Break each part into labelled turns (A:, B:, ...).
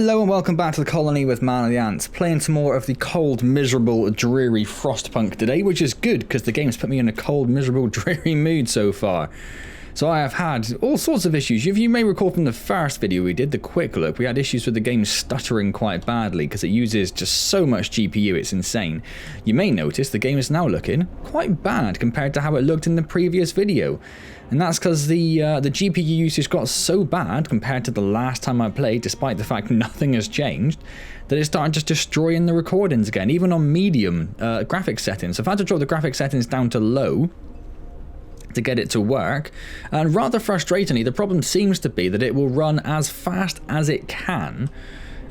A: Hello and welcome back to the colony with Man of the Antz, playing some more of the cold, miserable, dreary Frostpunk today, which is good because the game's put me in a cold, miserable, dreary mood so far. So I have had all sorts of issues. If you may recall from the first video we did, the quick look, we had issues with the game stuttering quite badly because it uses just so much GPU, it's insane. You may notice the game is now looking quite bad compared to how it looked in the previous video. And that's because the GPU usage got so bad compared to the last time I played, despite the fact nothing has changed, that it started just destroying the recordings again, even on medium graphics settings. So I've had to drop the graphics settings down to low to get it to work, and rather frustratingly, the problem seems to be that it will run as fast as it can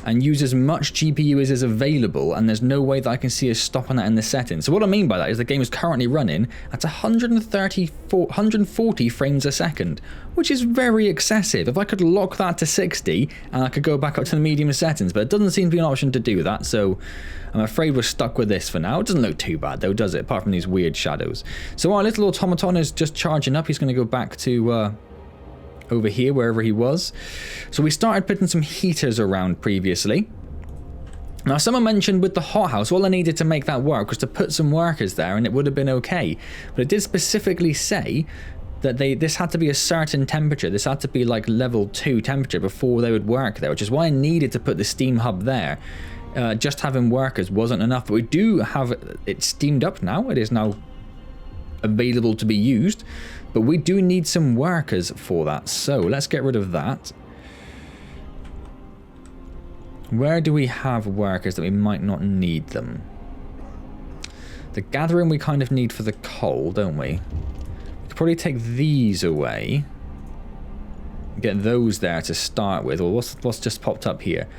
A: and use as much GPU as is available, and there's no way that I can see a stop on that in the settings. So what I mean by that is the game is currently running at 140 frames a second, which is very excessive. If I could lock that to 60, and I could go back up to the medium settings, but it doesn't seem to be an option to do that, so I'm afraid we're stuck with this for now. It doesn't look too bad though, does it? Apart from these weird shadows. So our little automaton is just charging up. He's going to go back to over here, wherever he was. So we started putting some heaters around previously. Now someone mentioned with the hothouse, all I needed to make that work was to put some workers there and it would have been okay. But it did specifically say that this had to be a certain temperature. This had to be like level 2 temperature before they would work there, which is why I needed to put the steam hub there. Just having workers wasn't enough, but we do have it steamed up now. It is now available to be used, but we do need some workers for that, so let's get rid of that. Where do we have workers that we might not need them? The gathering we kind of need for the coal, don't we? We could probably take these away, get those there to start with. Or what's just popped up here?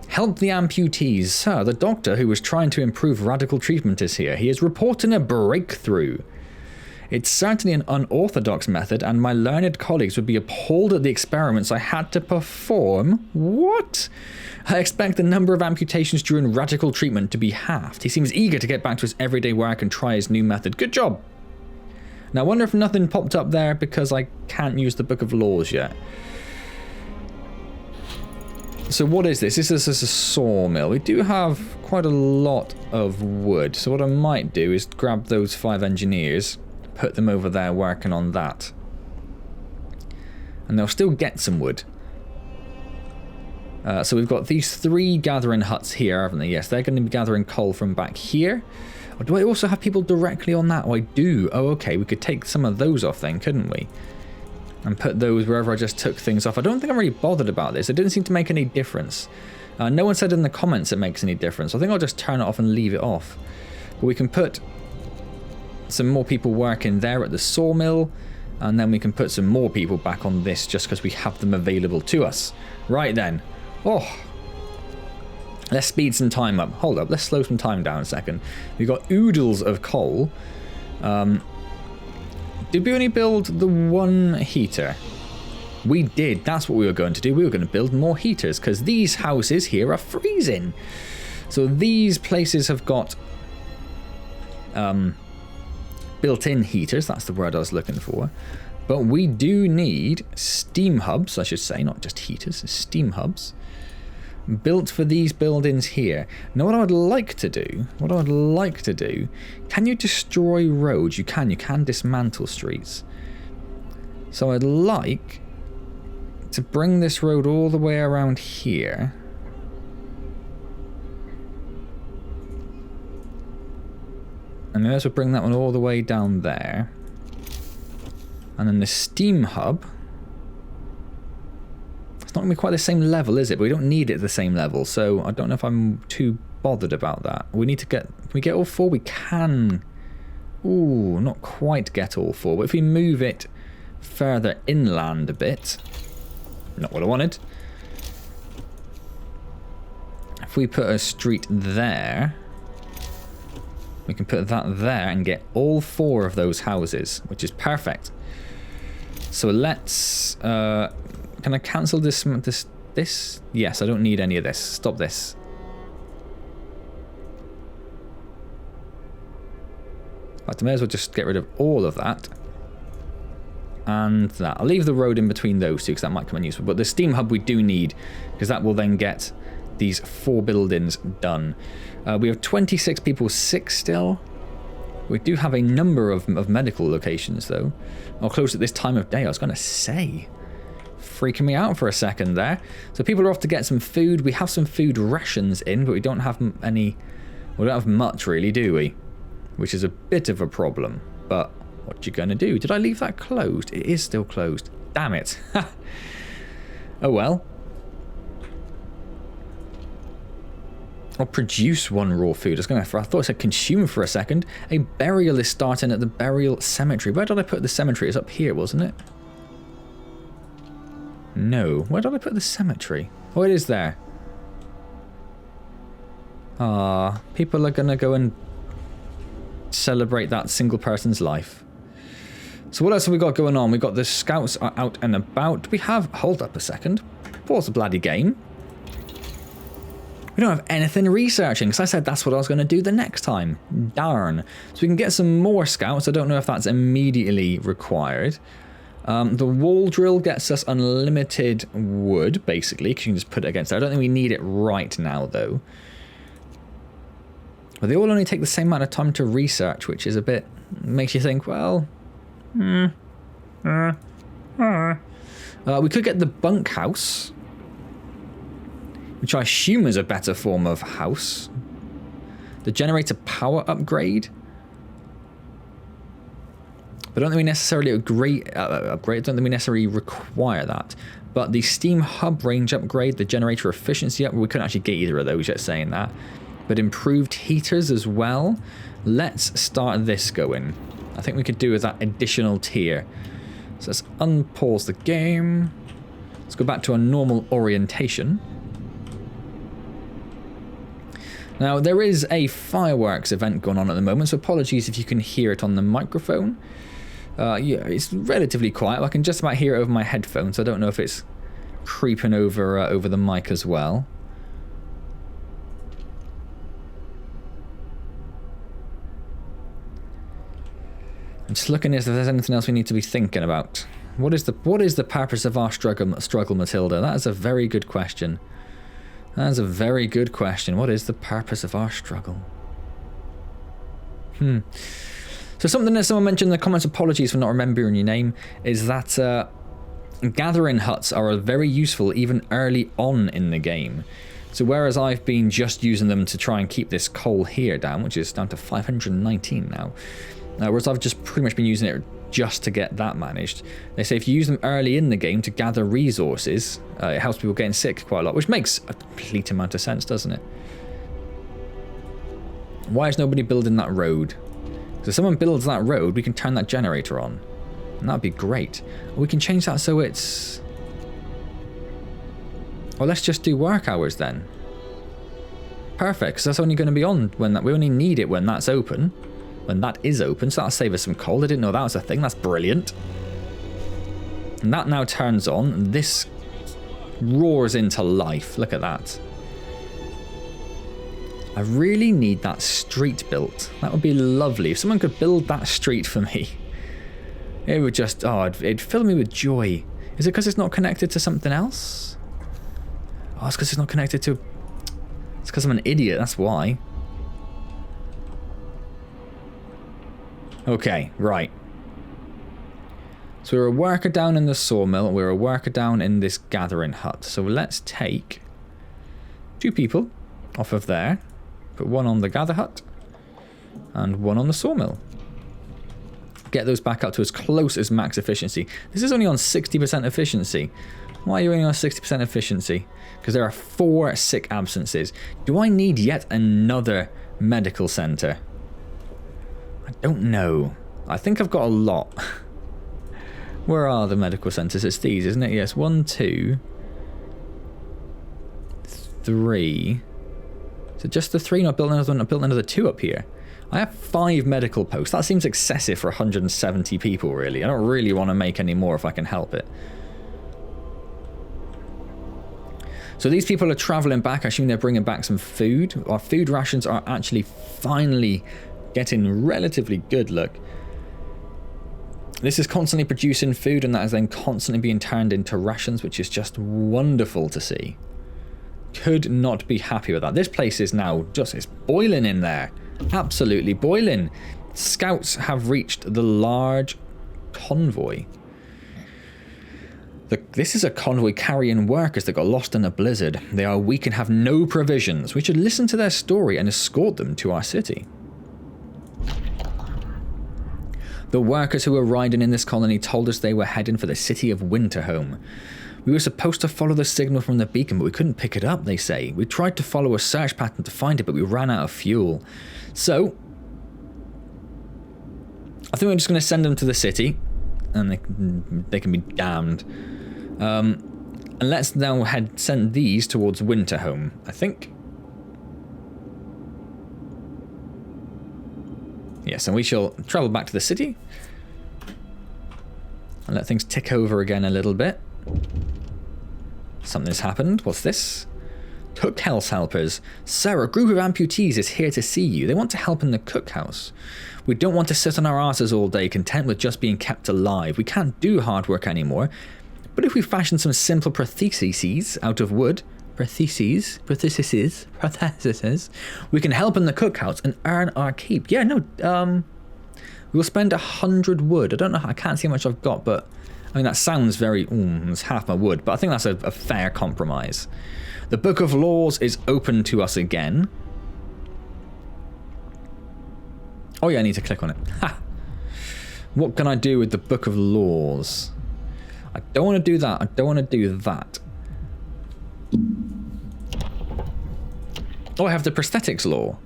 A: Help the amputees. Sir, the doctor who was trying to improve radical treatment is here. He is reporting a breakthrough. It's certainly an unorthodox method, and my learned colleagues would be appalled at the experiments I had to perform. What? I expect the number of amputations during radical treatment to be halved. He seems eager to get back to his everyday work and try his new method. Good job. Now I wonder if nothing popped up there because I can't use the Book of Laws yet. So what is this? This is a sawmill. We do have quite a lot of wood. So what I might do is grab those 5 engineers, put them over there working on that. And they'll still get some wood. So we've got these 3 gathering huts here, haven't they? Yes, they're going to be gathering coal from back here. Or do I also have people directly on that? Oh, I do. Oh, okay. We could take some of those off then, couldn't we? And put those wherever I just took things off. I don't think I'm really bothered about this. It didn't seem to make any difference. No one said in the comments it makes any difference. I think I'll just turn it off and leave it off. But we can put some more people working there at the sawmill, and then we can put some more people back on this just because we have them available to us. Right then. Oh. Let's speed some time up. Hold up, let's slow some time down a second. We've got oodles of coal. Did we only build the 1 heater? We did. That's what we were going to do. We were going to build more heaters because these houses here are freezing. So these places have got built-in heaters. That's the word I was looking for. But we do need steam hubs, I should say, not just heaters, steam hubs, built for these buildings here. Now what I would like to do, can you destroy roads? You can dismantle streets. So I'd like to bring this road all the way around here. And then we'll bring that one all the way down there. And then the steam hub, it's not going to be quite the same level, is it? But we don't need it at the same level, so I don't know if I'm too bothered about that. We need to get... Can we get all 4? We can... Ooh, not quite get all 4. But if we move it further inland a bit... Not what I wanted. If we put a street there... We can put that there and get all 4 of those houses, which is perfect. So let's... can I cancel this? Yes, I don't need any of this. Stop this. I may as well just get rid of all of that. And that. I'll leave the road in between those two because that might come in useful. But the steam hub we do need because that will then get these 4 buildings done. We have 26 people sick still. We do have a number of medical locations, though. Or close at this time of day, I was going to say. Freaking me out for a second there. So people are off to get some food. We have some food rations in, but we don't have any... We don't have much, really, do we? Which is a bit of a problem. But what you going to do? Did I leave that closed? It is still closed. Damn it. Oh well. Or produce 1 raw food. I thought it said consume for a second. A burial is starting at the burial cemetery. Where did I put the cemetery? It's up here, wasn't it? No. Where did I put the cemetery? Oh, it is there. Ah, people are gonna go and celebrate that single person's life. So what else have we got going on? We've got the scouts are out and about. We have... Hold up a second. Pause the bloody game. We don't have anything researching, because I said that's what I was going to do the next time. Darn. So we can get some more scouts. I don't know if that's immediately required. The wall drill gets us unlimited wood, basically, because you can just put it against it. I don't think we need it right now, though. But they all only take the same amount of time to research, which is a bit... makes you think, well... we could get the bunkhouse, which I assume is a better form of house. The generator power upgrade. But I don't think we necessarily upgrade. I don't think we necessarily require that. But the steam hub range upgrade, the generator efficiency up, we couldn't actually get either of those yet, saying that. But improved heaters as well. Let's start this going. I think we could do with that additional tier. So let's unpause the game. Let's go back to our normal orientation. Now, there is a fireworks event going on at the moment, so apologies if you can hear it on the microphone. Yeah, it's relatively quiet. I can just about hear it over my headphones, so I don't know if it's creeping over over the mic as well. I'm just looking as if there's anything else we need to be thinking about. What is the purpose of our struggle, Matilda? That is a very good question. That is a very good question. What is the purpose of our struggle? So something that someone mentioned in the comments, apologies for not remembering your name, is that gathering huts are very useful even early on in the game. So whereas I've been just using them to try and keep this coal here down, which is down to 519 now, whereas I've just pretty much been using it just to get that managed. They say if you use them early in the game to gather resources, it helps people getting sick quite a lot, which makes a complete amount of sense, doesn't it? Why is nobody building that road? So if someone builds that road, we can turn that generator on. And that'd be great. Or we can change that so it's... Well, let's just do work hours then. Perfect, because that's only going to be on when that... We only need it when that's open. When that is open, so that'll save us some coal. I didn't know that was a thing. That's brilliant. And that now turns on. This roars into life. Look at that. I really need that street built. That would be lovely. If someone could build that street for me, it would just... Oh, it'd fill me with joy. Is it because it's not connected to something else? Oh, it's because it's not connected to... It's because I'm an idiot, that's why. Okay, right. So we're a worker down in the sawmill. We're a worker down in this gathering hut. So let's take 2 people off of there. Put 1 on the gather hut. And 1 on the sawmill. Get those back up to as close as max efficiency. This is only on 60% efficiency. Why are you only on 60% efficiency? Because there are 4 sick absences. Do I need yet another medical center? I don't know. I think I've got a lot. Where are the medical centers? It's these, isn't it? Yes, 1, 2, 3. So just the 3, not built another one, not built another 2 up here. I have 5 medical posts. That seems excessive for 170 people, really. I don't really want to make any more if I can help it. So these people are traveling back. I assume they're bringing back some food. Our food rations are actually finally getting relatively good. Look, this is constantly producing food, and that is then constantly being turned into rations, which is just wonderful to see. Could not be happy with that. This place is now just, it's boiling in there. Absolutely boiling. Scouts have reached the large convoy. This is a convoy carrying workers that got lost in a blizzard. They are weak and have no provisions. We should listen to their story and escort them to our city. The workers who were riding in this colony told us they were heading for the city of Winterhome. We were supposed to follow the signal from the beacon, but we couldn't pick it up, they say. We tried to follow a search pattern to find it, but we ran out of fuel. So, I think we're just going to send them to the city, and they can be damned. And let's now send these towards Winterhome, I think. Yes, and we shall travel back to the city. And let things tick over again a little bit. Something's happened. What's this? Cookhouse helpers. Sir, a group of amputees is here to see you. They want to help in the cookhouse. We don't want to sit on our asses all day, content with just being kept alive. We can't do hard work anymore. But if we fashion some simple prostheses out of wood, prostheses, we can help in the cookhouse and earn our keep. Yeah, no, we'll spend 100 wood. I don't know, I can't see how much I've got, but I mean, that sounds very, it's half my wood, but I think that's a fair compromise. The Book of Laws is open to us again. Oh yeah, I need to click on it. Ha! What can I do with the Book of Laws? I don't want to do that. I don't want to do that. Oh, I have the prosthetics law.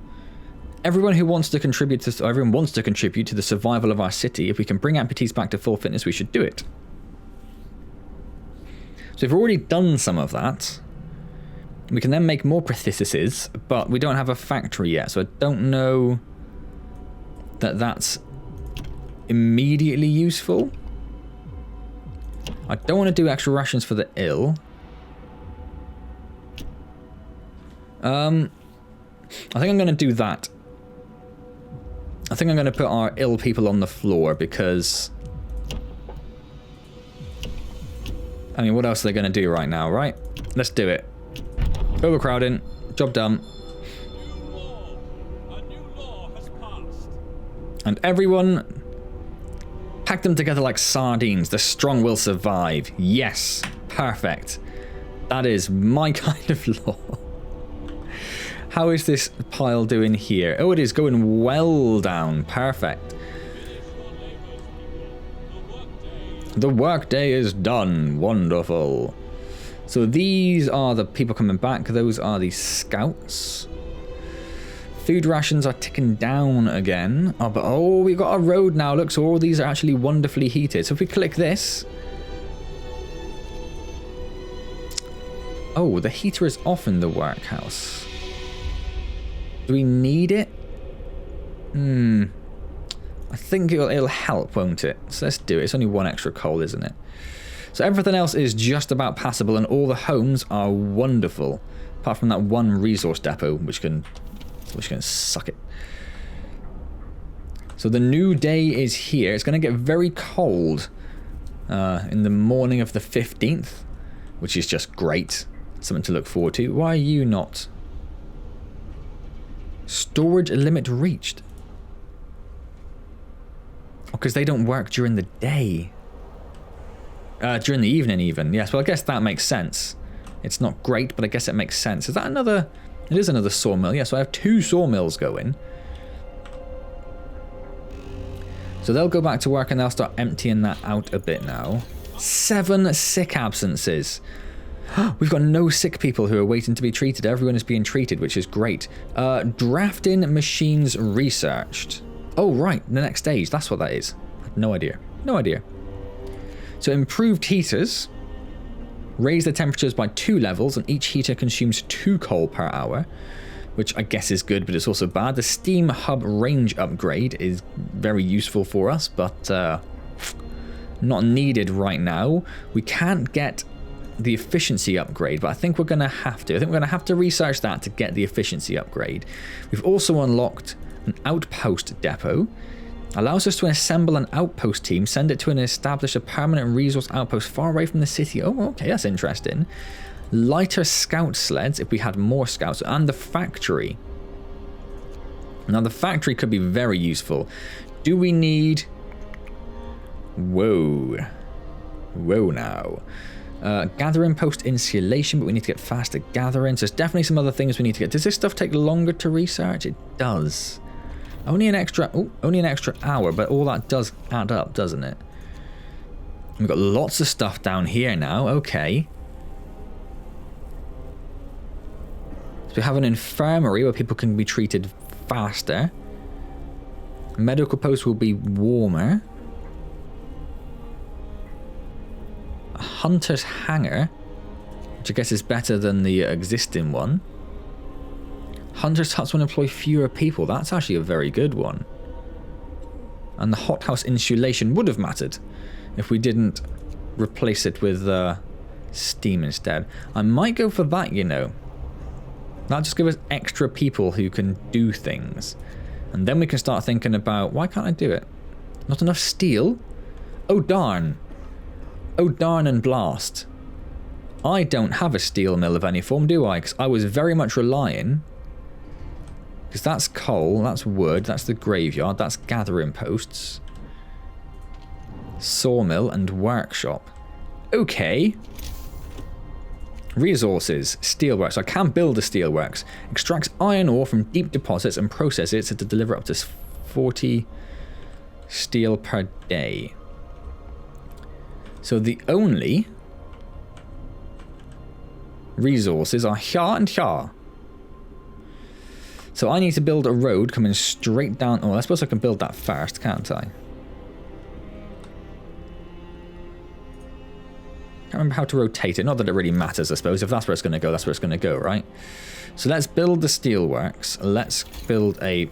A: Everyone wants to contribute to the survival of our city. If we can bring amputees back to full fitness, we should do it. So we've already done some of that. We can then make more prostheses, but we don't have a factory yet, so I don't know that that's immediately useful. I don't want to do extra rations for the ill. I think I'm going to do that. I think I'm going to put our ill people on the floor because... I mean, what else are they going to do right now, right? Let's do it. Overcrowding. Job done.
B: A new law has passed.
A: And everyone... pack them together like sardines. The strong will survive. Yes. Perfect. That is my kind of law. How is this pile doing here? Oh, it is going well down. Perfect. The workday is done. Wonderful. So these are the people coming back. Those are the scouts. Food rations are ticking down again. Oh, but we got a road now. Look, so all these are actually wonderfully heated. So if we click this. Oh, the heater is off in the workhouse. Do we need it? I think it'll help, won't it? So let's do it. It's only one extra coal, isn't it? So everything else is just about passable, and all the homes are wonderful. Apart from that one resource depot, which can suck it. So the new day is here. It's going to get very cold in the morning of the 15th, which is just great. Something to look forward to. Why are you not? Storage limit reached. Because they don't work during the day. During the evening even. Yes, well I guess that makes sense. It's not great, but I guess it makes sense. Is that another... It is another sawmill. Yeah, so I have 2 sawmills going. So they'll go back to work and they'll start emptying that out a bit now. 7 sick absences. We've got no sick people who are waiting to be treated. Everyone is being treated, which is great. Drafting machines researched. Oh, right. The next stage. That's what that is. No idea. No idea. So improved heaters. Raise the temperatures by 2 levels, and each heater consumes 2 coal per hour, which I guess is good, but it's also bad. The steam hub range upgrade is very useful for us, but not needed right now. We can't get the efficiency upgrade, but I think we're going to have to. I think we're going to have to research that to get the efficiency upgrade. We've also unlocked an outpost depot. Allows us to assemble an outpost team, send it to and establish a permanent resource outpost far away from the city. Oh, okay, that's interesting. Lighter scout sleds if we had more scouts. And the factory. Now the factory could be very useful. Do we need... Whoa. Whoa now. Gathering post insulation, but we need to get faster gathering. So there's definitely some other things we need to get. Does this stuff take longer to research? It does. Only an extra hour, but all that does add up, doesn't it? We've got lots of stuff down here now. Okay. So we have an infirmary where people can be treated faster. Medical post will be warmer. A hunter's hangar, which I guess is better than the existing one. Hunter's huts will employ fewer people. That's actually a very good one. And the hothouse insulation would have mattered if we didn't replace it with steam instead. I might go for that, you know. That'll just give us extra people who can do things. And then we can start thinking about, why can't I do it? Not enough steel? Oh darn. Oh darn and blast. I don't have a steel mill of any form, do I? Because I was very much relying... Because that's coal, that's wood, that's the graveyard, that's gathering posts. Sawmill and workshop. Okay. Resources. Steelworks. I can build a steelworks. Extracts iron ore from deep deposits and process it to deliver up to 40 steel per day. So the only resources are here and here. So I need to build a road coming straight down. Oh, I suppose I can build that first, can't I? Can't remember how to rotate it. Not that it really matters, I suppose. If that's where it's going to go, that's where it's going to go, right? So let's build the steelworks. Let's build a...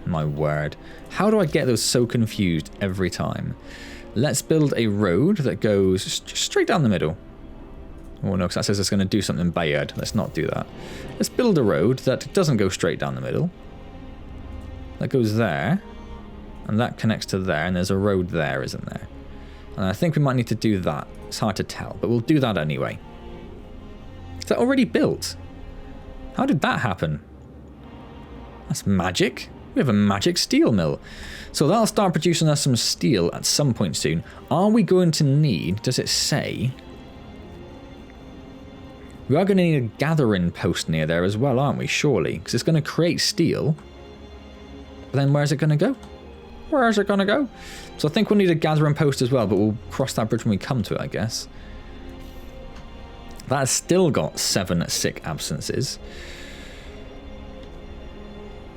A: My word. How do I get those so confused every time? Let's build a road that goes straight down the middle. Oh no, because that says it's going to do something bad. Let's not do that. Let's build a road that doesn't go straight down the middle. That goes there. And that connects to there. And there's a road there, isn't there? And I think we might need to do that. It's hard to tell, but we'll do that anyway. Is that already built? How did that happen? That's magic. We have a magic steel mill. So that'll start producing us some steel at some point soon. Are we going to need, does it say... We are going to need a gathering post near there as well, aren't we? Surely. Because it's going to create steel. But then where's it going to go? Where is it going to go? So I think we'll need a gathering post as well, but we'll cross that bridge when we come to it, I guess. That has still got 7 sick absences.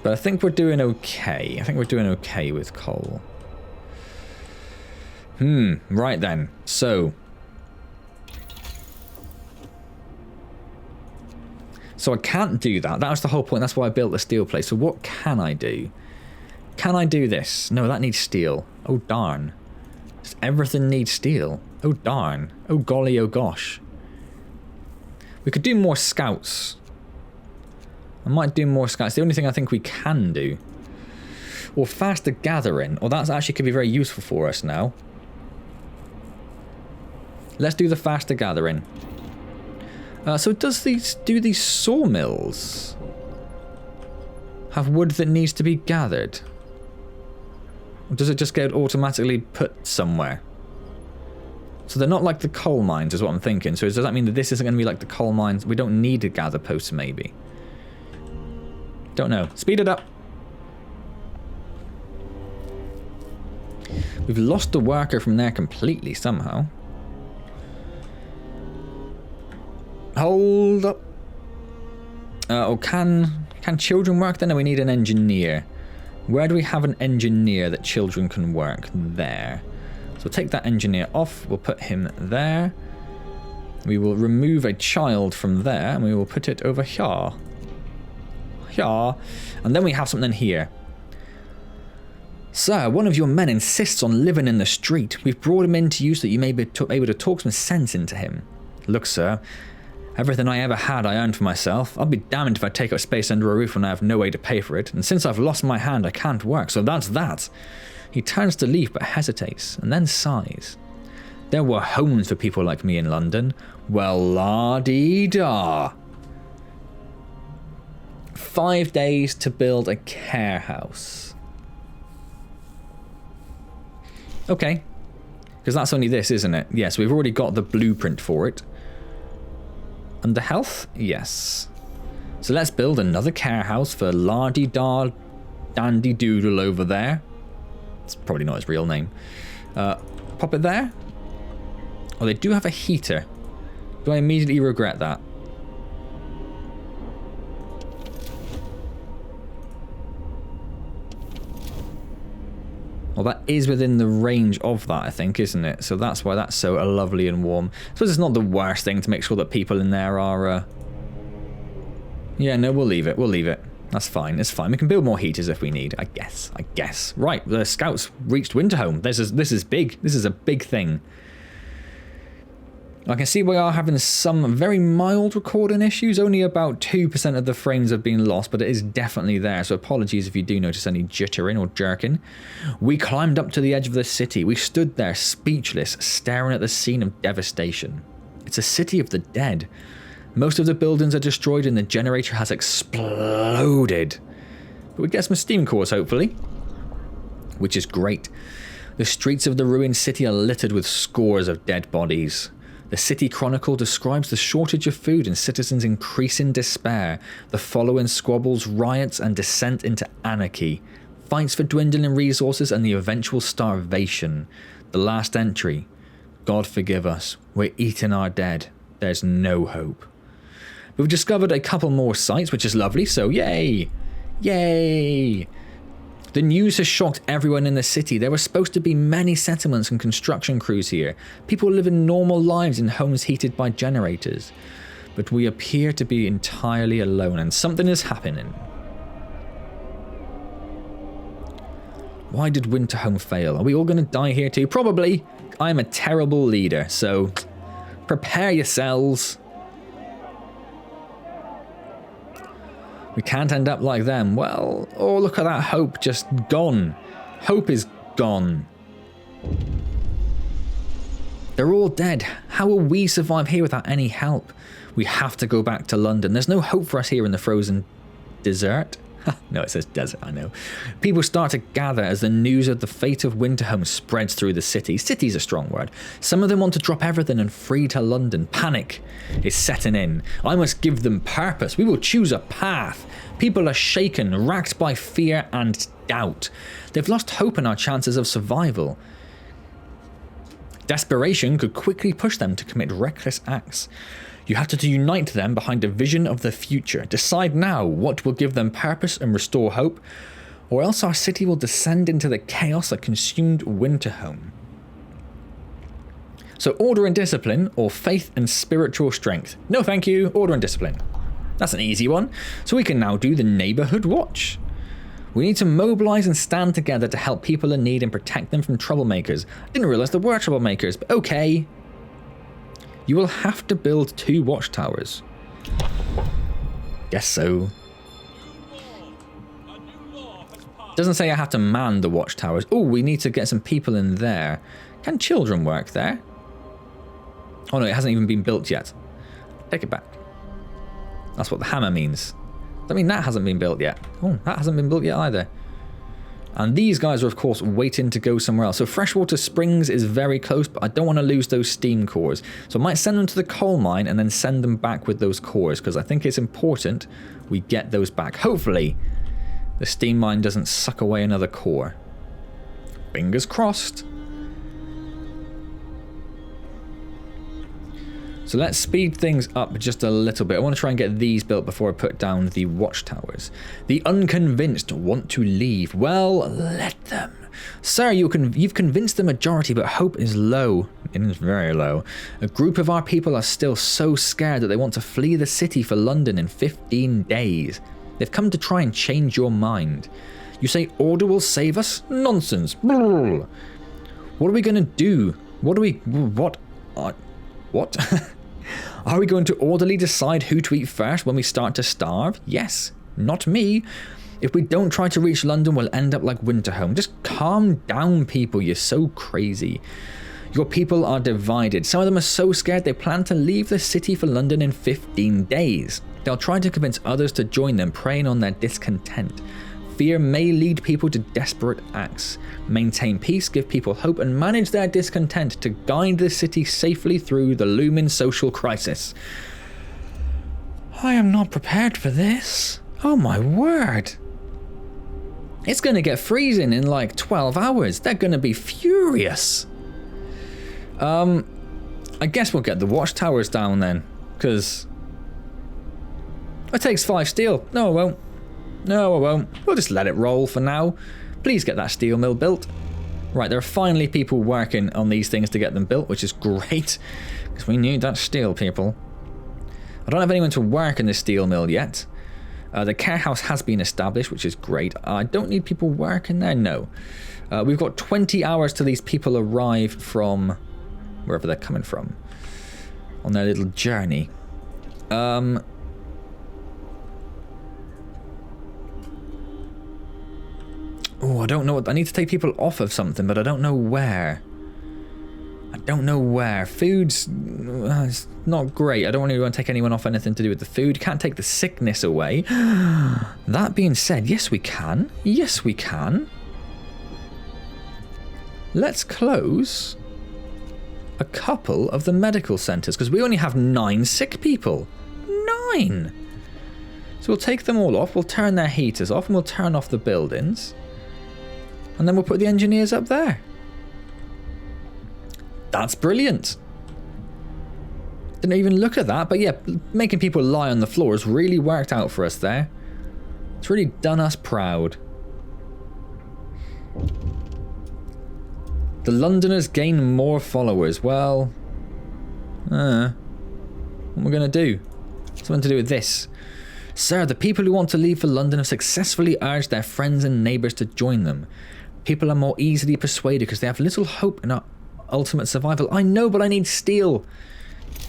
A: But I think we're doing okay. I think we're doing okay with coal. Right then. So I can't do that. That was the whole point. That's why I built the steel place. So what can I do? Can I do this? No, that needs steel. Oh, darn. Does everything need steel? Oh, darn. Oh, golly, oh, gosh. We could do more scouts. I might do more scouts. The only thing I think we can do. Or faster gathering. Or that actually could be very useful for us now. Let's do the faster gathering. So do these sawmills have wood that needs to be gathered? Or does it just get automatically put somewhere? So they're not like the coal mines is what I'm thinking. So does that mean that this isn't going to be like the coal mines? We don't need to gather posts maybe. Don't know. Speed it up. We've lost the worker from there completely somehow. Hold up. Oh, can children work then? No, we need an engineer. Where do we have an engineer that children can work? There. So take that engineer off. We'll put him there. We will remove a child from there and we will put it over here. Here. And then we have something here. Sir, one of your men insists on living in the street. We've brought him in to you so that you may be able to talk some sense into him. Look, sir. Everything I ever had I earned for myself. I'll be damned if I take up space under a roof when I have no way to pay for it. And since I've lost my hand, I can't work, so that's that. He turns to leave but hesitates, and then sighs. There were homes for people like me in London. Well, la-dee-da. 5 days to build a care house. Okay. Because that's only this, isn't it? Yes, we've already got the blueprint for it. Under health? Yes. So let's build another care house for la-dee-da dandy doodle over there. It's probably not his real name. Pop it there. Oh, they do have a heater. Do I immediately regret that? Well, that is within the range of that, I think, isn't it? So that's why that's so lovely and warm. So it's not the worst thing to make sure that people in there are... Yeah, no, we'll leave it. We'll leave it. That's fine. It's fine. We can build more heaters if we need, I guess. Right, the scouts reached Winterhome. This is big. This is a big thing. I can see we are having some very mild recording issues. Only about 2% of the frames have been lost, but it is definitely there. So apologies if you do notice any jittering or jerking. We climbed up to the edge of the city. We stood there speechless, staring at the scene of devastation. It's a city of the dead. Most of the buildings are destroyed and the generator has exploded. But we get some steam cores, hopefully. Which is great. The streets of the ruined city are littered with scores of dead bodies. The City Chronicle describes the shortage of food and citizens' increasing despair, the following squabbles, riots, and descent into anarchy, fights for dwindling resources, and the eventual starvation. The last entry: God forgive us, we're eating our dead. There's no hope. We've discovered a couple more sites, which is lovely, so yay! Yay! The news has shocked everyone in the city. There were supposed to be many settlements and construction crews here. People living normal lives in homes heated by generators. But we appear to be entirely alone, and something is happening. Why did Winterhome fail? Are we all going to die here too? Probably. I'm a terrible leader, so prepare yourselves. We can't end up like them. Well, oh, look at that hope just gone. Hope is gone. They're all dead. How will we survive here without any help? We have to go back to London. There's no hope for us here in the frozen desert. No, it says desert, I know. People start to gather as the news of the fate of Winterhome spreads through the city. City's a strong word. Some of them want to drop everything and flee to London. Panic is setting in. I must give them purpose. We will choose a path. People are shaken, racked by fear and doubt. They've lost hope in our chances of survival. Desperation could quickly push them to commit reckless acts. You have to unite them behind a vision of the future. Decide now what will give them purpose and restore hope, or else our city will descend into the chaos that consumed Winterhome. So order and discipline, or faith and spiritual strength? No thank you, order and discipline. That's an easy one. So we can now do the neighborhood watch. We need to mobilize and stand together to help people in need and protect them from troublemakers. I didn't realize there were troublemakers, but okay. You will have to build 2 watchtowers. Guess so. Doesn't say I have to man the watchtowers. Oh, we need to get some people in there. Can children work there? Oh no, it hasn't even been built yet. Take it back. That's what the hammer means. I mean, that hasn't been built yet. Oh, that hasn't been built yet either. And these guys are, of course, waiting to go somewhere else. So Freshwater Springs is very close, but I don't want to lose those steam cores. So I might send them to the coal mine and then send them back with those cores, because I think it's important we get those back. Hopefully, the steam mine doesn't suck away another core. Fingers crossed. So let's speed things up just a little bit. I want to try and get these built before I put down the watchtowers. The unconvinced want to leave. Well, let them. Sir, you've convinced the majority, but hope is low. It is very low. A group of our people are still so scared that they want to flee the city for London in 15 days. They've come to try and change your mind. You say order will save us? Nonsense. What are we going to do? What? Are we going to orderly decide who to eat first when we start to starve? Yes. Not me. If we don't try to reach London, we'll end up like Winterhome. Just calm down, people. You're so crazy. Your people are divided. Some of them are so scared they plan to leave the city for London in 15 days. They'll try to convince others to join them, preying on their discontent. Fear may lead people to desperate acts. Maintain peace, give people hope, and manage their discontent to guide the city safely through the looming social crisis. I am not prepared for this. Oh my word. It's going to get freezing in like 12 hours. They're going to be furious. I guess we'll get the watchtowers down then, because it takes 5 steel. No, it won't. No, I won't. We'll just let it roll for now. Please get that steel mill built. Right, there are finally people working on these things to get them built, which is great, because we need that steel, people. I don't have anyone to work in the steel mill yet. The care house has been established, which is great. I don't need people working there, no. We've got 20 hours till these people arrive from wherever they're coming from on their little journey. Oh, I don't know what... I need to take people off of something, but I don't know where. I don't know where. Food's it's not great. I don't really want to take anyone off anything to do with the food. Can't take the sickness away. That being said, yes we can. Yes we can. Let's close a couple of the medical centres, because we only have 9 sick people. 9! So we'll take them all off. We'll turn their heaters off, and we'll turn off the buildings. And then we'll put the engineers up there. That's brilliant. Didn't even look at that, but yeah, making people lie on the floor has really worked out for us there. It's really done us proud. The Londoners gain more followers. Well, what am I going to do? Something to do with this. Sir, the people who want to leave for London have successfully urged their friends and neighbours to join them. People are more easily persuaded because they have little hope in our ultimate survival. I know, but I need steel.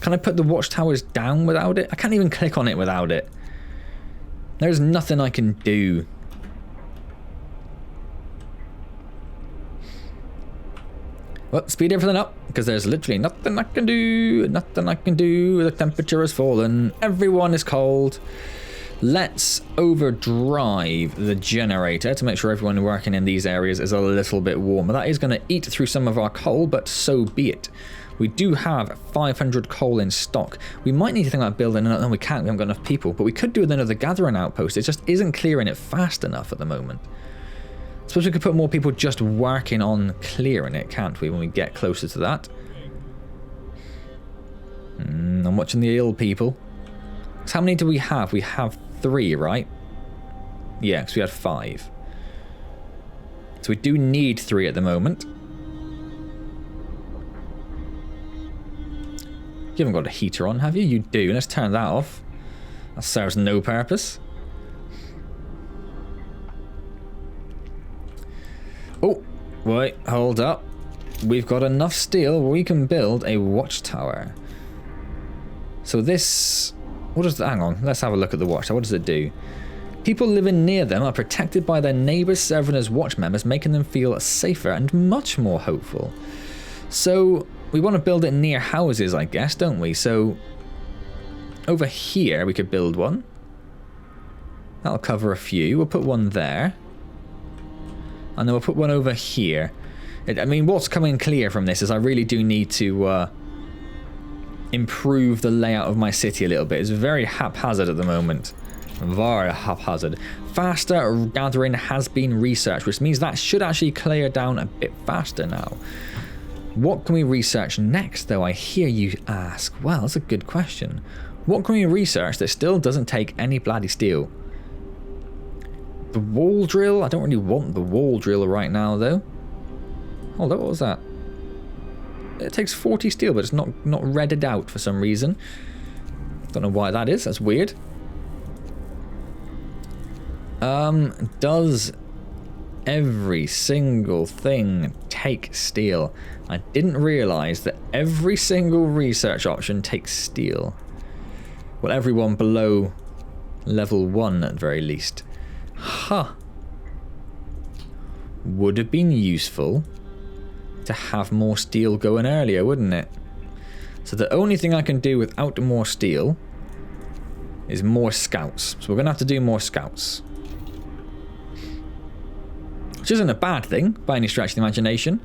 A: Can I put the watchtowers down without it? I can't even click on it without it. There's nothing I can do. Well, speed everything up, because there's literally nothing I can do. Nothing I can do. The temperature has fallen. Everyone is cold. Let's overdrive the generator to make sure everyone working in these areas is a little bit warmer. That is going to eat through some of our coal, but so be it. We do have 500 coal in stock. We might need to think about building another. No, we can't. We haven't got enough people. But we could do another gathering outpost. It just isn't clearing it fast enough at the moment. I suppose we could put more people just working on clearing it, can't we, when we get closer to that? I'm watching the ill people. So how many do we have? We have 3, right? Yeah, because we had 5. So we do need 3 at the moment. You haven't got a heater on, have you? You do. Let's turn that off. That serves no purpose. Oh, wait, hold up. We've got enough steel where we can build a watchtower. So this... What does that... Hang on, let's have a look at the watchtower. What does it do? People living near them are protected by their neighbours serving as watch members, making them feel safer and much more hopeful. So we want to build it near houses, I guess, don't we? So over here we could build one. That'll cover a few. We'll put one there. And then we'll put one over here. I mean, what's coming clear from this is I really do need to improve the layout of my city a little bit. It's very haphazard at the moment. Very haphazard. Faster gathering has been researched, which means that should actually clear down a bit faster now. What can we research next, though, I hear you ask? Well, that's a good question. What can we research that still doesn't take any bloody steel? The wall drill? I don't really want the wall drill right now, though. Hold up, what was that? It takes 40 steel, but it's not redded out for some reason. Don't know why that is. That's weird. Does every single thing take steel? I didn't realise that every single research option takes steel. Well, everyone below level 1 at the very least. Huh. Would have been useful to have more steel going earlier, wouldn't it? So the only thing I can do without more steel is more scouts. So we're going to have to do more scouts. Which isn't a bad thing by any stretch of the imagination.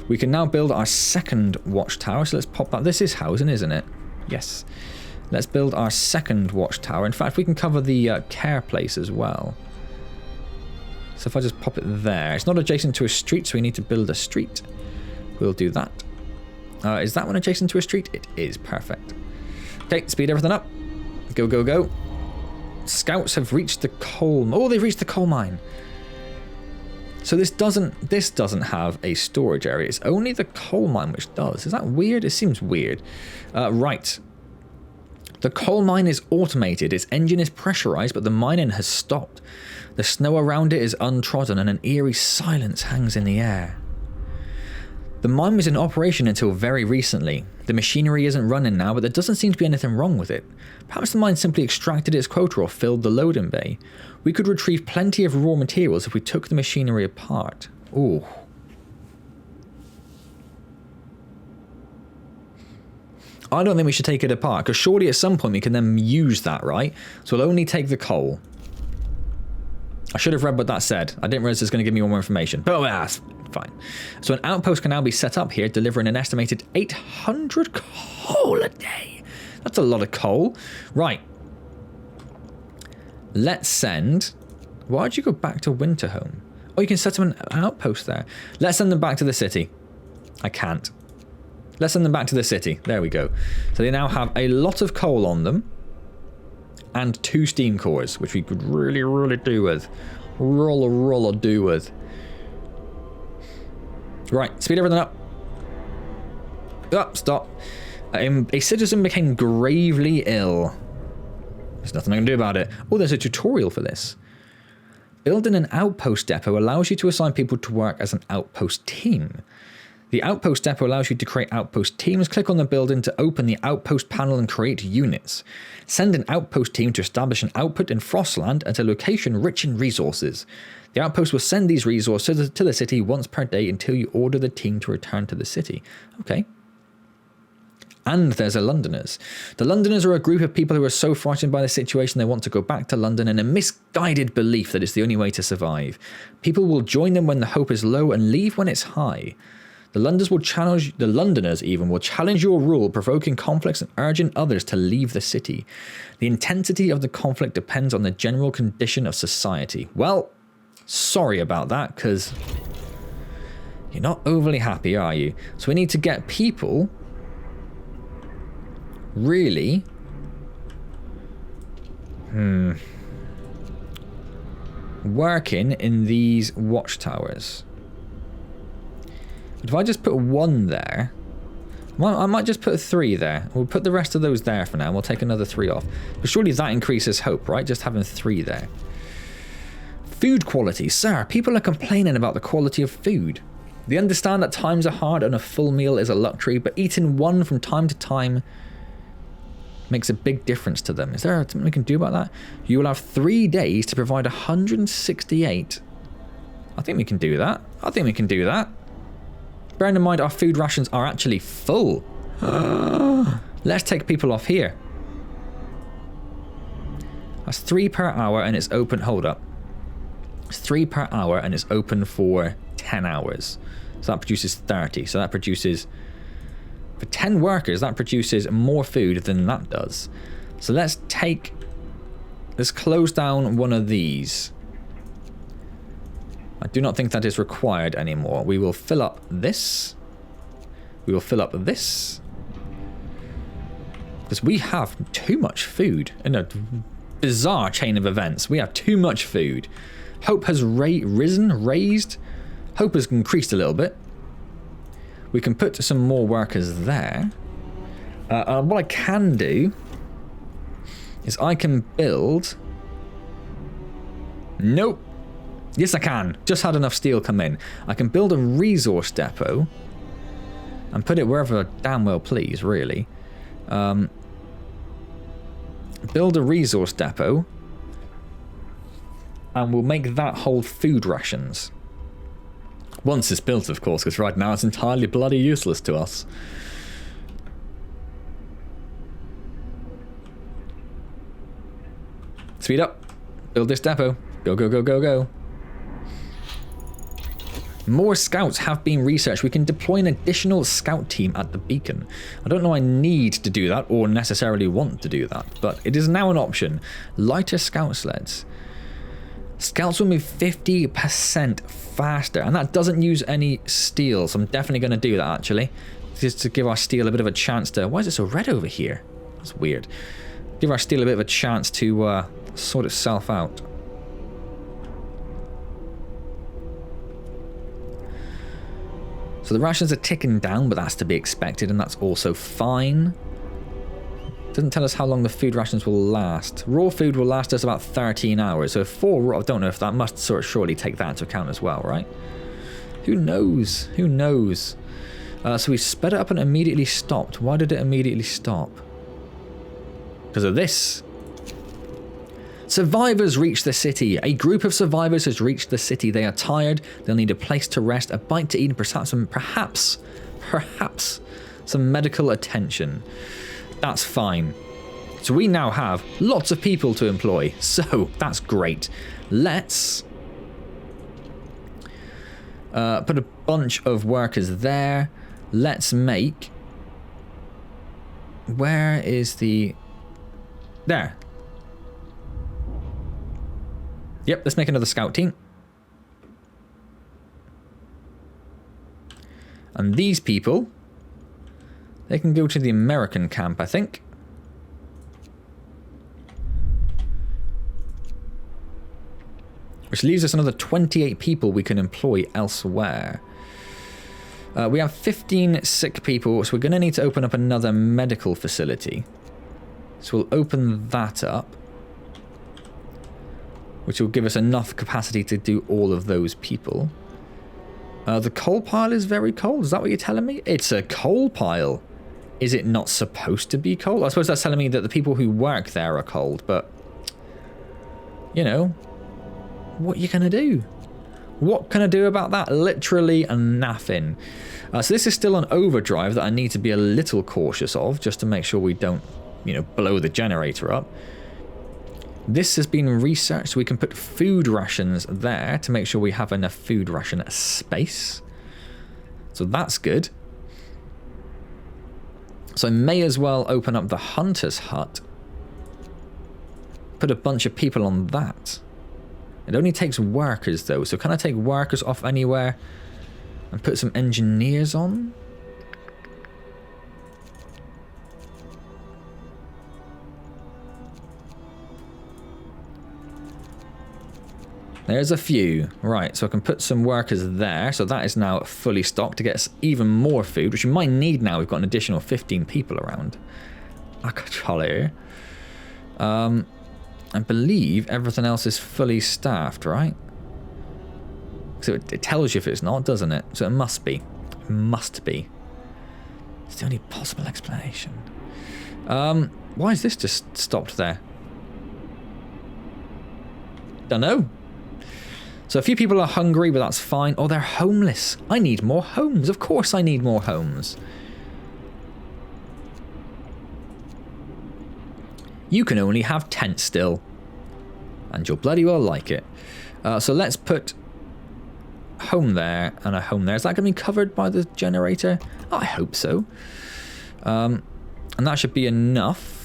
A: We can now build our second watchtower. So let's pop that. This is housing, isn't it? Yes. Let's build our second watchtower. In fact, we can cover the care place as well. So if I just pop it there. It's not adjacent to a street, so we need to build a street. We'll do that. Is that one adjacent to a street? It is. Perfect. Okay, speed everything up. Go, go, go. Scouts have reached the coal... Oh, they've reached the coal mine. So this doesn't have a storage area. It's only the coal mine which does. Is that weird? It seems weird. Right. The coal mine is automated. Its engine is pressurized, but the mining has stopped. The snow around it is untrodden, and an eerie silence hangs in the air. The mine was in operation until very recently. The machinery isn't running now, but there doesn't seem to be anything wrong with it. Perhaps the mine simply extracted its quota or filled the loading bay. We could retrieve plenty of raw materials if we took the machinery apart. Ooh. I don't think we should take it apart, because surely at some point we can then use that, right? So we'll only take the coal. I should have read what that said. I didn't realize it's going to give me more information. But that's fine. So an outpost can now be set up here, delivering an estimated 800 coal a day. That's a lot of coal. Right. Let's send... Why'd you go back to Winterhome? Oh, you can set up an outpost there. Let's send them back to the city. I can't. Let's send them back to the city. There we go. So they now have a lot of coal on them. And 2 steam cores, which we could really, really do with. Roller do with. Right, speed everything up. Oh, stop. A citizen became gravely ill. There's nothing I can do about it. Oh, there's a tutorial for this. Building an outpost depot allows you to assign people to work as an outpost team. The outpost depot allows you to create outpost teams. Click on the building to open the outpost panel and create units. Send an outpost team to establish an output in Frostland at a location rich in resources. The outpost will send these resources to the city once per day until you order the team to return to the city. Okay. And there's the Londoners. The Londoners are a group of people who are so frightened by the situation they want to go back to London in a misguided belief that it's the only way to survive. People will join them when the hope is low and leave when it's high. The Londoners will challenge your rule, provoking conflicts and urging others to leave the city. The intensity of the conflict depends on the general condition of society. Well, sorry about that, because you're not overly happy, are you? So we need to get people really working in these watchtowers. But if I just put 1 there, well, I might just put 3 there. We'll put the rest of those there for now. We'll take another 3 off. But surely that increases hope, right? Just having 3 there. Food quality. Sir, people are complaining about the quality of food. They understand that times are hard and a full meal is a luxury, but eating one from time to time makes a big difference to them. Is there something we can do about that? You will have 3 days to provide 168. I think we can do that. I think we can do that. Bearing in mind our food rations are actually full. Let's take people off here. That's 3 per hour and it's open. Hold up. It's 3 per hour and it's open for 10 hours. So that produces 30. So that produces... For 10 workers, that produces more food than that does. So let's close down one of these. I do not think that is required anymore. We will fill up this. We will fill up this. Because we have too much food. In a bizarre chain of events, we have too much food. Hope has raised. Hope has increased a little bit. We can put some more workers there. What I can do is I can build... Nope. Yes, I can. Just had enough steel come in. I can build a resource depot and put it wherever I damn well please, really. Build a resource depot and we'll make that hold food rations. Once it's built, of course, because right now it's entirely bloody useless to us. Speed up. Build this depot. Go, go, go, go, go. More scouts have been researched. We can deploy an additional scout team at the beacon. I don't know I need to do that or necessarily want to do that, but it is now an option. Lighter scout sleds. Scouts will move 50% faster, and that doesn't use any steel, so I'm definitely going to do that, actually. Just to give our steel a bit of a chance to... Why is it so red over here? That's weird. Give our steel a bit of a chance to sort itself out. So the rations are ticking down, but that's to be expected, and that's also fine. Doesn't tell us how long the food rations will last. Raw food will last us about 13 hours. So 4 raw, I don't know if that must sort of surely take that into account as well, right? Who knows? Who knows? So we sped it up and immediately stopped. Why did it immediately stop? Because of this. Survivors reach the city. A group of survivors has reached the city. They are tired. They'll need a place to rest, a bite to eat, and perhaps some medical attention. That's fine. So we now have lots of people to employ. So that's great. Let's put a bunch of workers there. Let's make... Where is the... There. Yep, let's make another scout team. And these people, they can go to the American camp, I think. Which leaves us another 28 people we can employ elsewhere. We have 15 sick people, so we're going to need to open up another medical facility. So we'll open that up, which will give us enough capacity to do all of those people. The coal pile is very cold. Is that what you're telling me? It's a coal pile. Is it not supposed to be cold? I suppose that's telling me that the people who work there are cold, but... You know, what are you going to do? What can I do about that? Literally nothing. So this is still an overdrive that I need to be a little cautious of, just to make sure we don't, you know, blow the generator up. This has been researched, so we can put food rations there to make sure we have enough food ration space. So that's good. So I may as well open up the hunter's hut. Put a bunch of people on that. It only takes workers though, so can I take workers off anywhere and put some engineers on? There's a few. Right, so I can put some workers there. So that is now fully stocked to get us even more food, which we might need now. We've got an additional 15 people around. Actually, I believe everything else is fully staffed, right? So it tells you if it's not, doesn't it? So it must be. It must be. It's the only possible explanation. Why is this just stopped there? Don't know. So a few people are hungry, but that's fine. Oh, they're homeless. I need more homes. Of course I need more homes. You can only have tents still. And you'll bloody well like it. So let's put home there and a home there. Is that going to be covered by the generator? Oh, I hope so. And that should be enough.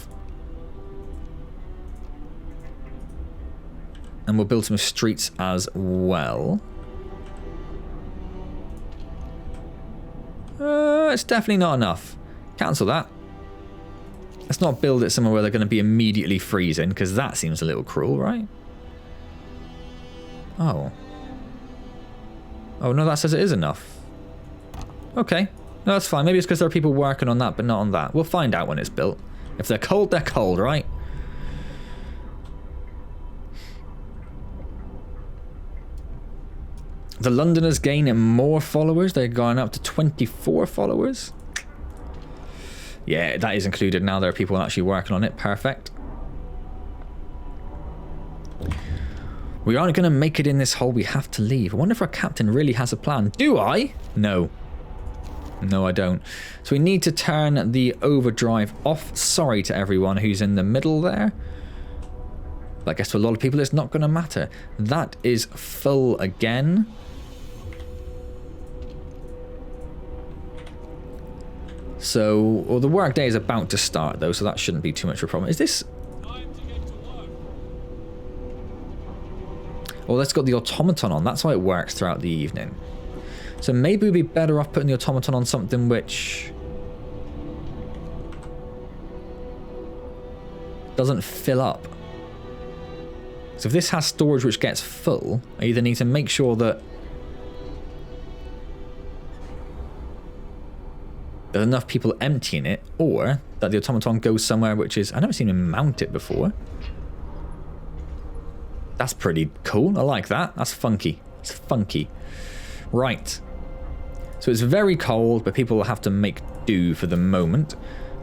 A: And we'll build some streets as well. It's definitely not enough. Cancel that. Let's not build it somewhere where they're going to be immediately freezing, because that seems a little cruel, right? Oh. Oh, no, that says it is enough. Okay. No, that's fine. Maybe it's because there are people working on that, but not on that. We'll find out when it's built. If they're cold, right? The Londoners gain more followers. They're going up to 24 followers. Yeah, that is included now. There are people actually working on it. Perfect. We aren't going to make it in this hole. We have to leave. I wonder if our captain really has a plan. Do I? No. No, I don't. So we need to turn the overdrive off. Sorry to everyone who's in the middle there. But I guess to a lot of people it's not going to matter. That is full again. So, well, the workday is about to start though, so that shouldn't be too much of a problem. Is this... Oh, let's got the automaton on. That's how it works throughout the evening. So maybe we'd be better off putting the automaton on something which doesn't fill up. So if this has storage which gets full, I either need to make sure that there's enough people emptying it, or that the automaton goes somewhere which is... I've never seen him mount it before. That's pretty cool. I like that. That's funky. It's funky. Right. So it's very cold, but people will have to make do for the moment.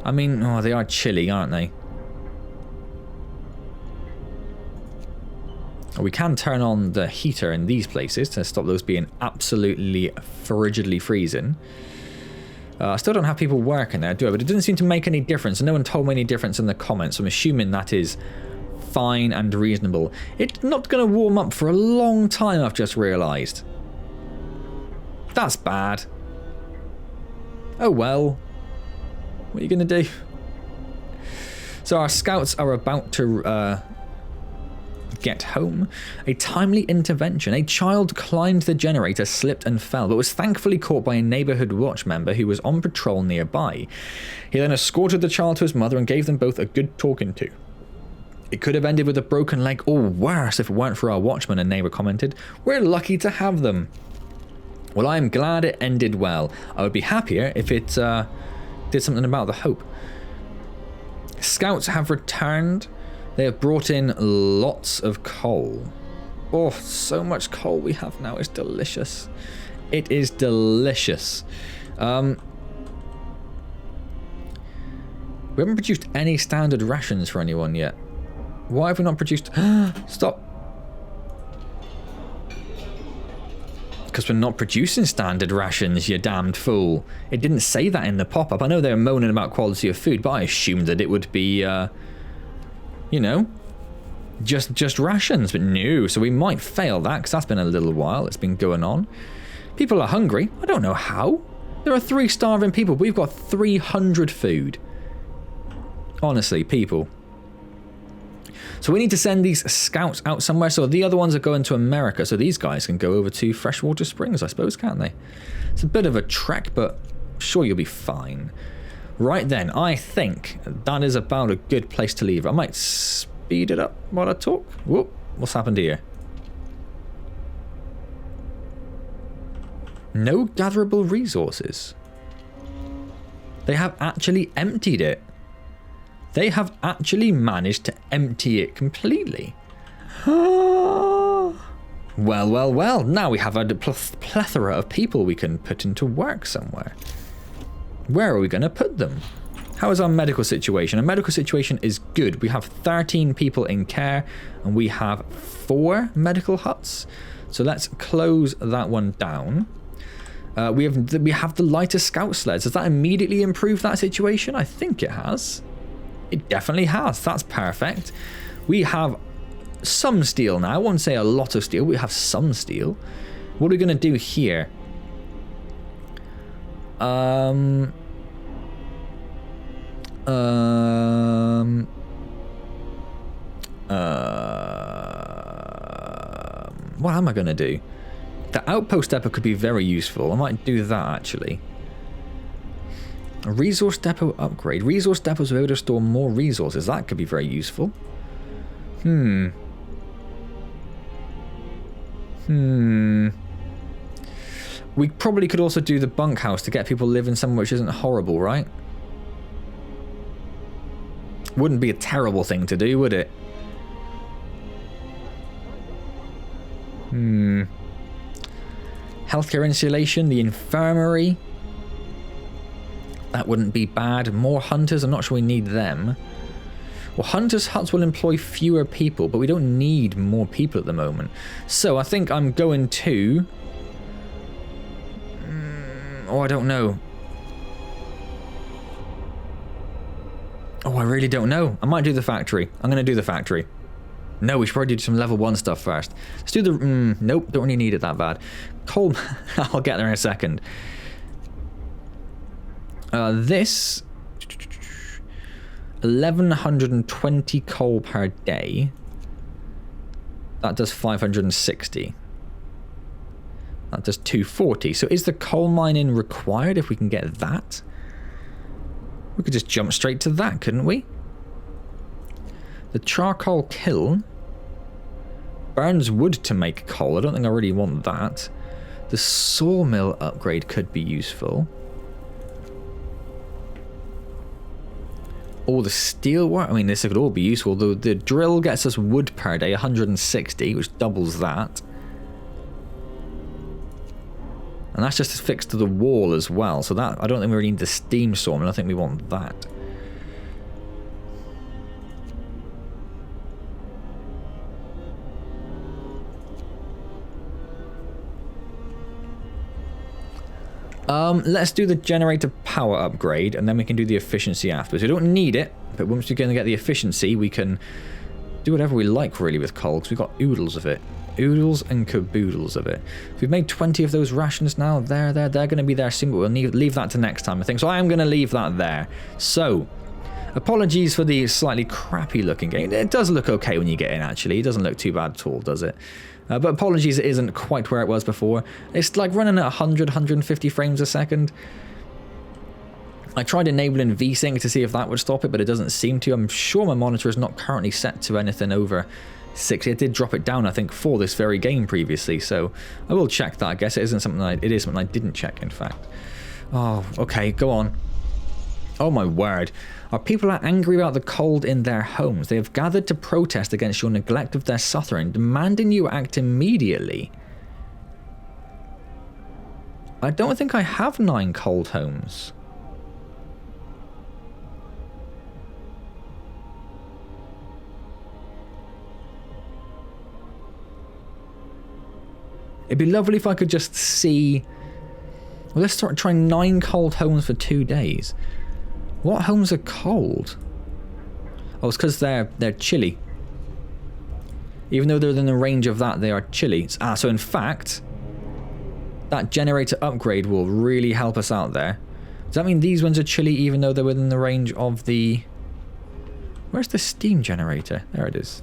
A: I mean, oh, they are chilly, aren't they? We can turn on the heater in these places to stop those being absolutely frigidly freezing. I still don't have people working there, do I? But it doesn't seem to make any difference. And no one told me any difference in the comments. So I'm assuming that is fine and reasonable. It's not going to warm up for a long time, I've just realised. That's bad. Oh well. What are you going to do? So our scouts are about to get home. A timely intervention. A child climbed the generator, slipped and fell, but was thankfully caught by a neighbourhood watch member who was on patrol nearby. He then escorted the child to his mother and gave them both a good talking to. It could have ended with a broken leg or worse if it weren't for our watchman, a neighbour commented. We're lucky to have them. Well, I am glad it ended well. I would be happier if it did something about the hope. Scouts have returned. They have brought in lots of coal. Oh, so much coal we have now. It's delicious. It is delicious. We haven't produced any standard rations for anyone yet. Why have we not produced... Stop. Because we're not producing standard rations, you damned fool. It didn't say that in the pop-up. I know they were moaning about quality of food, but I assumed that it would be, you know, just rations. But no, so we might fail that, because that's been a little while. It's been going on. People are hungry. I don't know how. There are 3 starving people. We've got 300 food. Honestly, people. So we need to send these scouts out somewhere. So the other ones are going to America. So these guys can go over to Freshwater Springs, I suppose, can't they? It's a bit of a trek, but I'm sure you'll be fine. Right then, I think that is about a good place to leave. I might speed it up while I talk. Whoop, what's happened here? No gatherable resources. They have actually emptied it. They have actually managed to empty it completely. Well, well, well. Now we have a plethora of people we can put into work somewhere. Where are we going to put them? How is our medical situation? Our medical situation is good. We have 13 people in care and we have 4 medical huts. So let's close that one down. We have the lighter scout sleds. Does that immediately improve that situation? I think it has. It definitely has. That's perfect. We have some steel now. I won't say a lot of steel. We have some steel. What are we going to do here? What am I going to do? The outpost depot could be very useful. I might do that actually. A resource depot upgrade. Resource depots are able to store more resources. That could be very useful. We probably could also do the bunkhouse to get people living somewhere which isn't horrible, right? Wouldn't be a terrible thing to do, would it? Healthcare insulation, the infirmary. That wouldn't be bad. More hunters, I'm not sure we need them. Well, hunters' huts will employ fewer people, but we don't need more people at the moment. So I think I'm going to... Oh, I don't know. Oh, I really don't know. I might do the factory. I'm going to do the factory. No, we should probably do some level 1 stuff first. Let's do the... nope, don't really need it that bad. Coal... I'll get there in a second. This... 1120 coal per day. That does 560. That does 240. So is the coal mining required if we can get that? We could just jump straight to that, couldn't we? The charcoal kiln burns wood to make coal. I don't think I really want that. The sawmill upgrade could be useful. All the steel work, I mean, this could all be useful. The drill gets us wood per day, 160, which doubles that. And that's just fixed to the wall as well. So that, I don't think we really need the steam sawmill. I think we want that. Let's do the generator power upgrade, and then we can do the efficiency afterwards. We don't need it, but once we're going to get the efficiency, we can do whatever we like, really, with coal, because we've got oodles of it. Oodles and caboodles of it. We've made 20 of those rations now. They're going to be there soon, but we'll leave that to next time, I think. So I am going to leave that there. So, apologies for the slightly crappy looking game. It does look okay when you get in, actually. It doesn't look too bad at all, does it? But apologies, it isn't quite where it was before. It's like running at 100, 150 frames a second. I tried enabling VSync to see if that would stop it, but it doesn't seem to. I'm sure my monitor is not currently set to anything over 60. I did drop it down, I think, for this very game previously, so I will check that. I guess it is something I didn't check, in fact. Oh, okay, go on. Oh my word. Our people are angry about the cold in their homes. They have gathered to protest against your neglect of their suffering, demanding you act immediately. I don't think I have 9 cold homes. It'd be lovely if I could just see... Well, let's start trying 9 cold homes for 2 days. What homes are cold? Oh, it's because they're chilly. Even though they're within the range of that, they are chilly. So in fact, that generator upgrade will really help us out there. Does that mean these ones are chilly even though they're within the range of the... Where's the steam generator? There it is.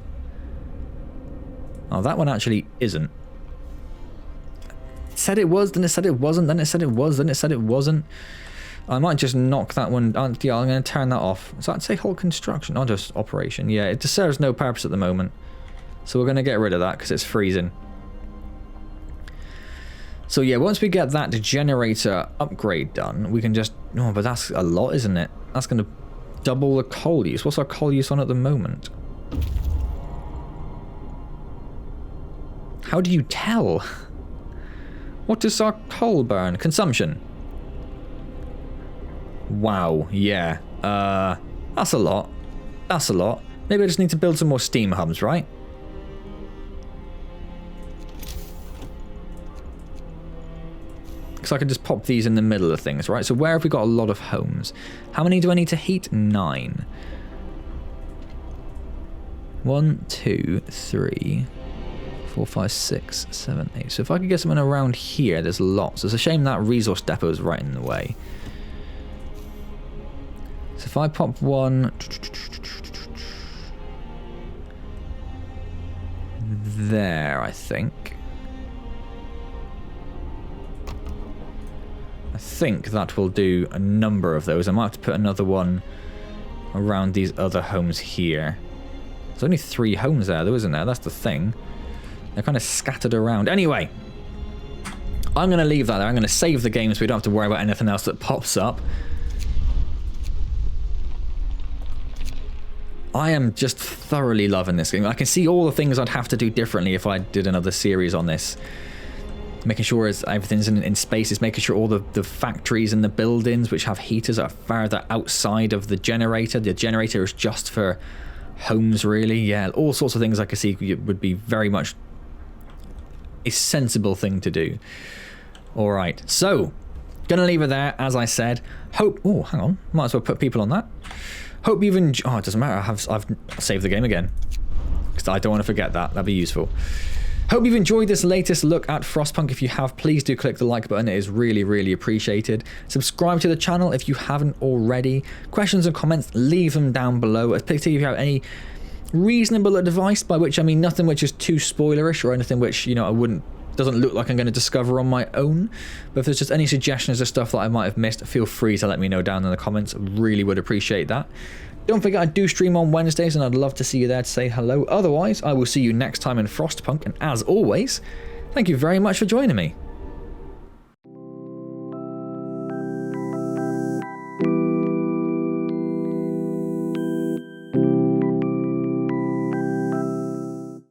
A: Oh, that one actually isn't. It said it was, then it said it wasn't, then it said it was, then it said it wasn't. I might just knock that one. Yeah, I'm going to turn that off. So I'd say whole construction, not just operation. Yeah, it just serves no purpose at the moment. So we're going to get rid of that because it's freezing. So yeah, once we get that generator upgrade done, we can just... Oh, but that's a lot, isn't it? That's going to double the coal use. What's our coal use on at the moment? How do you tell? What does our coal burn? Consumption. Wow, yeah. That's a lot. That's a lot. Maybe I just need to build some more steam hubs, right? Because I can just pop these in the middle of things, right? So where have we got a lot of homes? How many do I need to heat? 9. 1, 2, 3, 4, 5, 6, 7, 8. So if I could get someone around here, there's lots. It's a shame that resource depot is right in the way. So if I pop one there, I think that will do a number of those. I might have to put another one around these other homes here. There's only 3 homes there, though, isn't there? That's the thing. They're kind of scattered around. Anyway, I'm going to leave that there. I'm going to save the game so we don't have to worry about anything else that pops up. I am just thoroughly loving this game. I can see all the things I'd have to do differently if I did another series on this. Making sure everything's in spaces, making sure all the factories and the buildings which have heaters are further outside of the generator. The generator is just for homes, really. Yeah, all sorts of things I could see would be very much a sensible thing to do. All right, so gonna leave it there, as I said. Hope. Oh, hang on. Might as well put people on that. Hope you've enjoyed. Oh, it doesn't matter. I've saved the game again because I don't want to forget that. That'd be useful. Hope you've enjoyed this latest look at Frostpunk. If you have, please do click the like button. It is really, really appreciated. Subscribe to the channel if you haven't already. Questions and comments, leave them down below. Particularly if you have any reasonable advice, by which I mean nothing which is too spoilerish or anything which, you know, doesn't look like I'm going to discover on my own. But if there's just any suggestions of stuff that I might have missed, feel free to let me know down in the comments. Really would appreciate that. Don't forget I do stream on Wednesdays and I'd love to see you there to say hello. Otherwise, I will see you next time in Frostpunk, and as always, thank you very much for joining me.